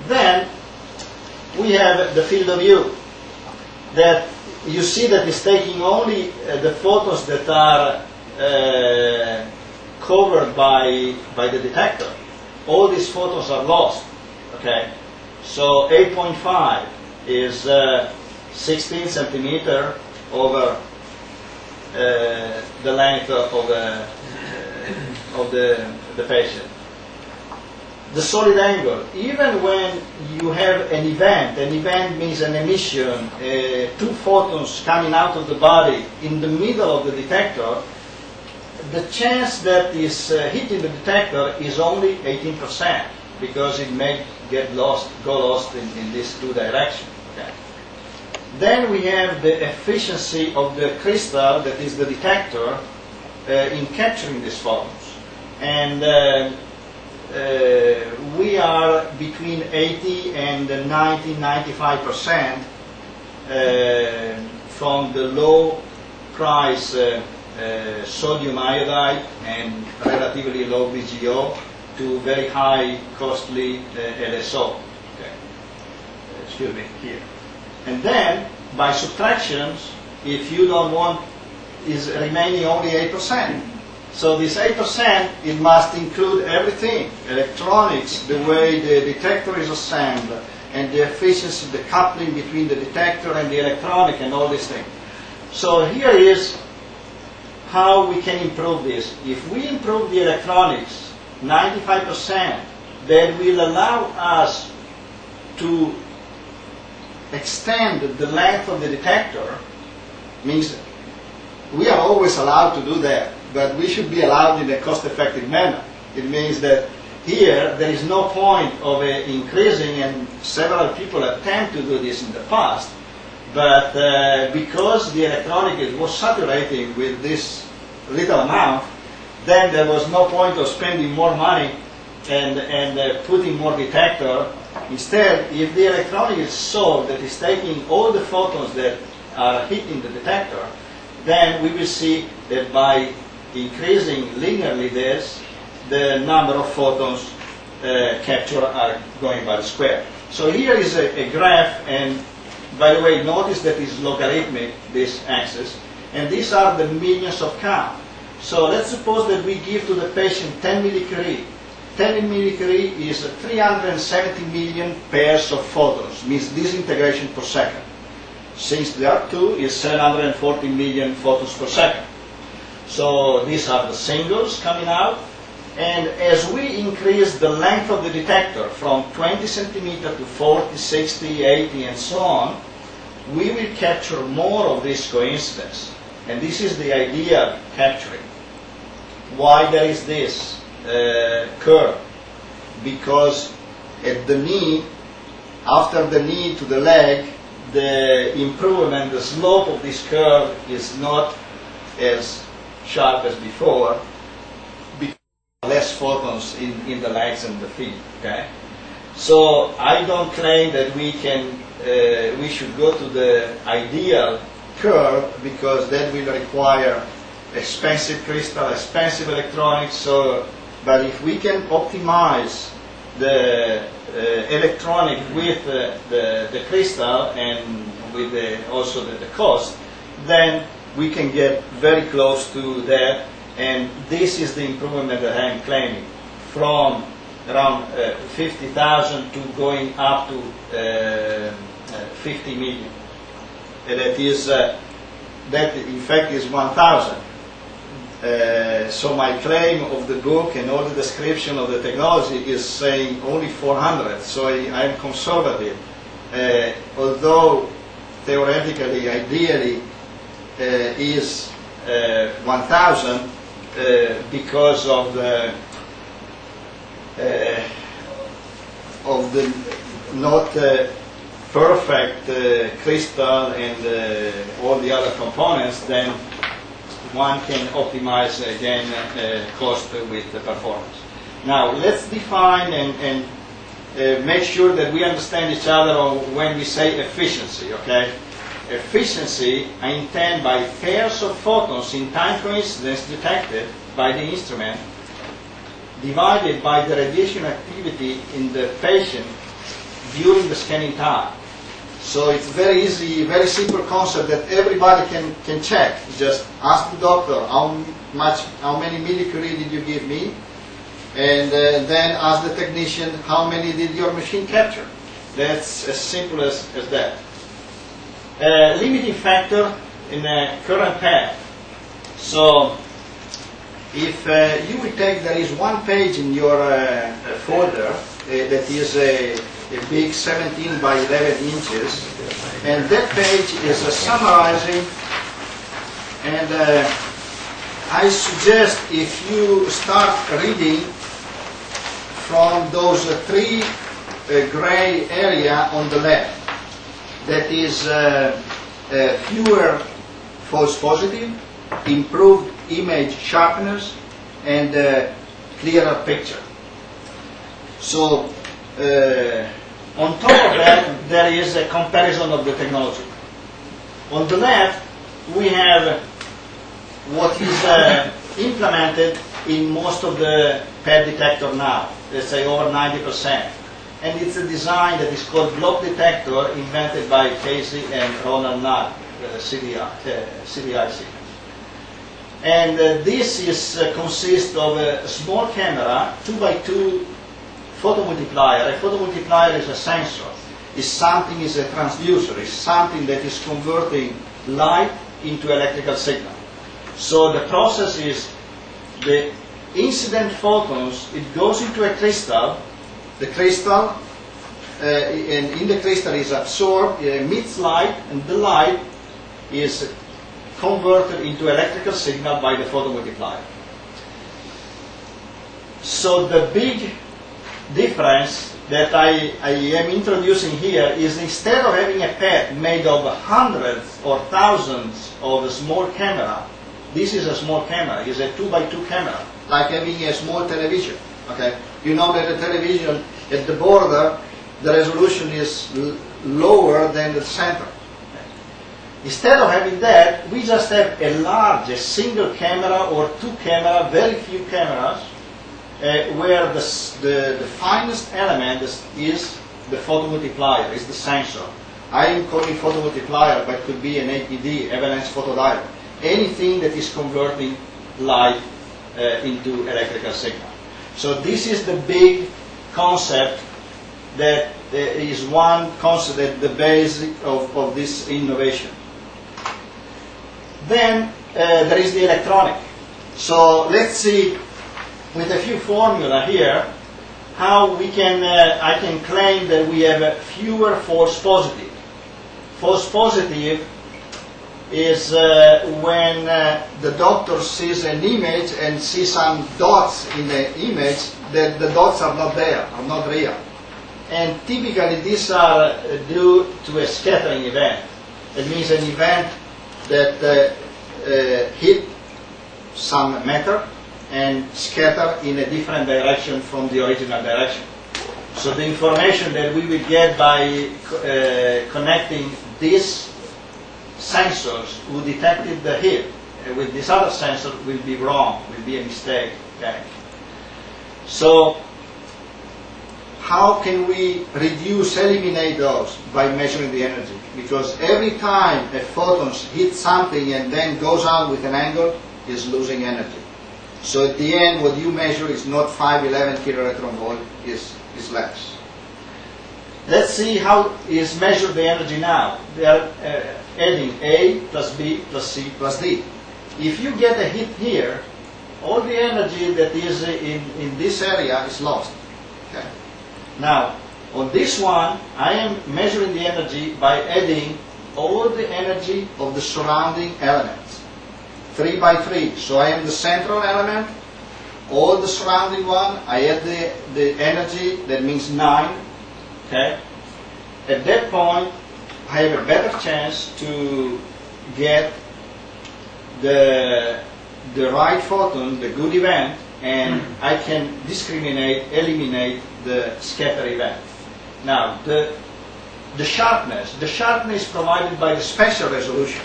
Then we have the field of view, that you see that it's taking only the photons that are covered by the detector. All these photons are lost. Okay, so 8.5 is 16 centimeter over the length of the patient. The solid angle, even when you have an event means an emission, two photons coming out of the body in the middle of the detector, the chance that is hitting the detector is only 18%, because it may go lost in these two directions. Okay. Then we have the efficiency of the crystal, that is the detector, in capturing these photons. And we are between 80 and 95% from the low price sodium iodide and relatively low VGO to very high costly LSO. Okay. Excuse me, here. And then by subtractions, if you don't want, is remaining only 8%. So this 8%, it must include everything: electronics, the way the detector is assembled, and the efficiency, the coupling between the detector and the electronic, and all these things. So here is how we can improve this. If we improve the electronics 95%, that will allow us to extend the length of the detector. Means we are always allowed to do that, but we should be allowed in a cost-effective manner. It means that here there is no point of increasing, and several people attempt to do this in the past, but because the electronic was saturating with this little amount, then there was no point of spending more money and putting more detector. Instead, if the electronic is so that is taking all the photons that are hitting the detector, then we will see that by increasing linearly this, the number of photons captured are going by the square. So here is a graph, and by the way, notice that it's logarithmic, this axis, and these are the millions of count. So let's suppose that we give to the patient 10 millicurie. 10 millicurie is 370 million pairs of photons, means disintegration per second. Since there are two, is 740 million photons per second. So these are the singles coming out. And as we increase the length of the detector from 20 centimeter to 40, 60, 80, and so on, we will capture more of this coincidence. And this is the idea of capturing. Why there is this curve? Because at the knee, after the knee to the leg, the improvement, the slope of this curve is not as sharp as before, because less photons in the legs and the feet. Okay, so I don't claim that we should go to the ideal curve, because that will require expensive crystal, expensive electronics. So, but if we can optimize the electronic with the crystal and with also the cost, then we can get very close to that. And this is the improvement that I am claiming, from around 50,000 to going up to 50 million. And that is that in fact is 1,000. So my claim of the book and all the description of the technology is saying only 400. So I am conservative, although theoretically, ideally, is 1,000 because of the not perfect crystal and all the other components. Then one can optimize again cost with the performance. Now let's define and make sure that we understand each other when we say efficiency. Okay, efficiency I intend by pairs of photons in time coincidence detected by the instrument divided by the radiation activity in the patient during the scanning time. So it's very easy, very simple concept that everybody can check. Just ask the doctor how many millicurie did you give me, and then ask the technician how many did your machine capture. That's as simple as that. Limiting factor in a current path. So if you will take, there is one page in your folder that is a big 17 by 11 inches, and that page is summarizing, and I suggest if you start reading from those three gray area on the left, that is fewer false positive, improved image sharpness, and clearer picture. So on top of that, there is a comparison of the technology. On the left, we have what is implemented in most of the PET detector now, let's say over 90%. And it's a design that is called block detector, invented by Casey and Ronald Nutt, CDI sequence. And this consists of a small camera, 2x2 photomultiplier. A photomultiplier is a sensor. Is a transducer. Is something that is converting light into electrical signal. So the process is the incident photons. It goes into a crystal. The crystal, and in the crystal is absorbed, emits light, and the light is converted into electrical signal by the photomultiplier. So the big difference that I am introducing here is, instead of having a PET made of hundreds or thousands of small camera, this is a small camera. It's a 2x2 camera, like having a small television. Okay, you know that the television at the border, the resolution is lower than the center. Instead of having that, we just have a single camera or two camera, very few cameras, where the finest element is the photomultiplier, is the sensor. I am calling photomultiplier, but it could be an APD, avalanche photodiode. Anything that is converting light into electrical signal. So this is the big concept that is one concept at the basic of this innovation. Then there is the electronic. So let's see, with a few formula here, how we can I can claim that we have fewer false positive. False positive is when the doctor sees an image and sees some dots in the image, that the dots are not there, are not real. And typically these are due to a scattering event. It means an event that hit some matter and scatter in a different direction from the original direction. So the information that we will get by connecting these sensors who detected the hit with this other sensor will be wrong, will be a mistake. Okay? So how can we eliminate those? By measuring the energy. Because every time a photon hits something and then goes out with an angle, is losing energy. So at the end, what you measure is not 511 kiloelectron volt, is less. Let's see how is measured the energy now. They are adding A plus B plus C plus D. If you get a hit here, all the energy that is in this area is lost. Okay? Now, on this one, I am measuring the energy by adding all the energy of the surrounding elements. 3 by 3. So I am the central element, all the surrounding one, I add the energy, that means 9. Okay? At that point, I have a better chance to get the right photon, the good event, and I can eliminate the scatter event. Now, the sharpness is provided by the spatial resolution.